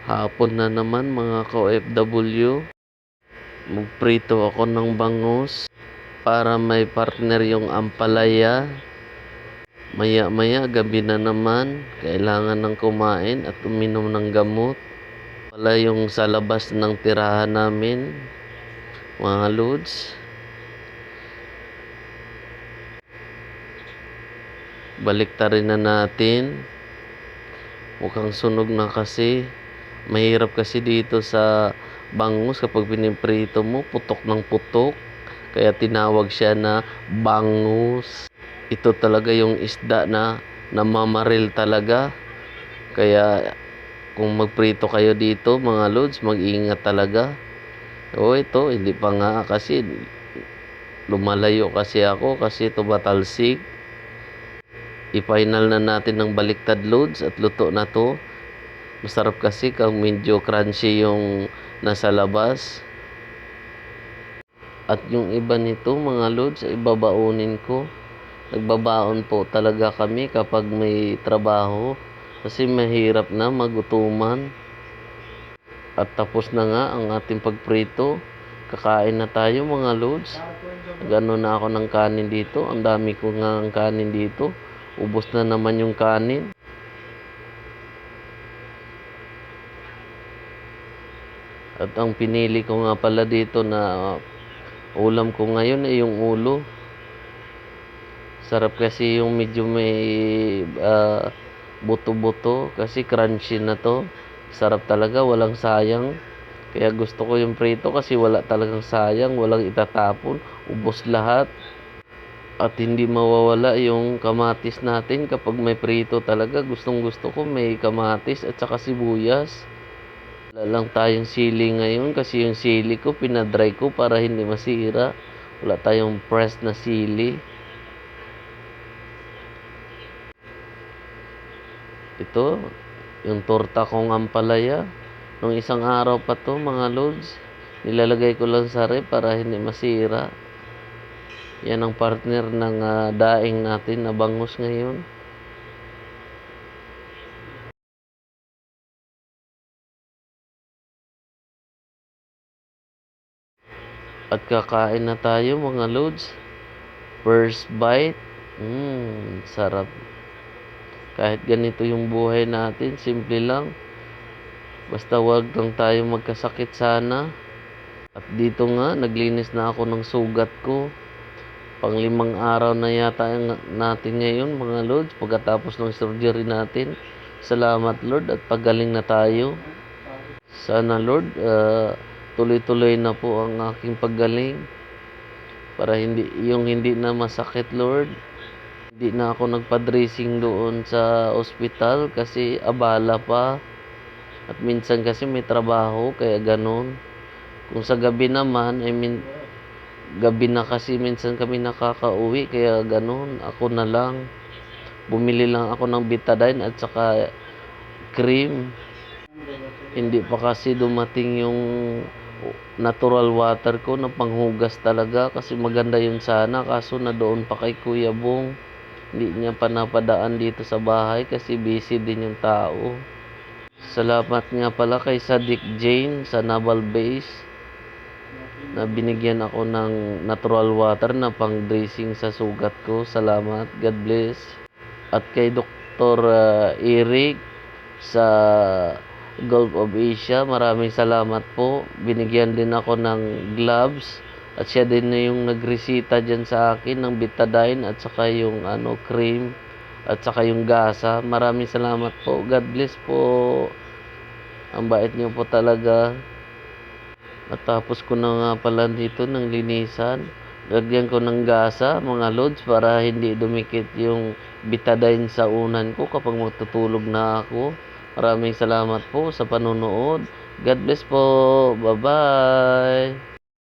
Hapon na naman mga ka-OFW. Magprito ako ng bangus para may partner yung ampalaya. Maya-maya gabi na naman, kailangan ng kumain at uminom ng gamot. Wala yung sa labas ng tirahan namin, mga lods. Baliktarin na natin. Mukhang sunog na kasi. Mahirap kasi dito sa bangus kapag piniprito mo, putok ng putok. Kaya tinawag siya na bangus. Ito talaga yung isda na namamaril talaga. Kaya kung magprito kayo dito mga lods, mag-ingat talaga. Ito, hindi pa nga kasi lumalayo kasi ako kasi ito batalsik. I-final na natin ng baliktad loads at luto na to. Masarap kasi kung medyo crunchy yung nasa labas. At yung iba nito mga loads ay babaunin ko. Nagbabaon po talaga kami kapag may trabaho. Kasi mahirap na magutuman. At tapos na nga ang ating pagprito. Kakain na tayo mga loads. Gano'n na ako ng kanin dito. Ang dami ko nga ng kanin dito. Ubos na naman yung kanin. At ang pinili ko nga pala dito na ulam ko ngayon ay yung ulo. Sarap kasi yung medyo may buto-buto kasi crunchy na to. Sarap talaga, walang sayang. Kaya gusto ko yung prito kasi wala talagang sayang, walang itatapon, ubos lahat. At hindi mawawala yung kamatis natin kapag may prito talaga. Gustong gusto ko may kamatis at saka sibuyas. Wala lang tayong sili ngayon kasi yung sili ko pinadry ko para hindi masira. Wala tayong pressed na sili. Ito, yung torta kong ampalaya. Nung isang araw pa to mga loads. Nilalagay ko lang sa ref para hindi masira. Yan ang partner ng daing natin na bangus ngayon. At kakain na tayo mga loads. First bite. Sarap. Kahit ganito yung buhay natin, simple lang. Basta wag lang tayo magkasakit sana. At dito nga, naglinis na ako ng sugat ko. Pang-5 araw na yata natin ngayon mga loads. Pagkatapos ng surgery natin. Salamat Lord at pagaling na tayo. Sana Lord, tuloy-tuloy na po ang aking paggaling para hindi na masakit Lord. Hindi na ako nagpa-dressing doon sa ospital kasi abala pa. At minsan kasi may trabaho kaya ganun. Kung sa gabi naman, gabi na kasi minsan kami nakakauwi kaya ganun. Ako na lang. Bumili lang ako ng betadine at saka cream. Hindi pa kasi dumating yung natural water ko na panghugas talaga kasi maganda yun sana kaso na doon pa kay Kuya Bong. Hindi niya pa napadaan dito sa bahay kasi busy din yung tao. Salamat nga pala kay Sadik Jane sa Naval Base na binigyan ako ng natural water na pang dressing sa sugat ko. Salamat, God bless. At kay Dr. Eric sa Gulf of Asia, maraming salamat po. Binigyan din ako ng gloves at siya din na yung nagresita dyan sa akin ng betadine at saka yung cream at saka yung gasa. Maraming salamat po. God bless po. Ang bait niyo po talaga. Matapos ko na nga pala dito ng linisan. Lagyan ko ng gasa mga loads para hindi dumikit yung betadine sa unan ko kapag matutulog na ako. Maraming salamat po sa panonood. God bless po. Bye-bye.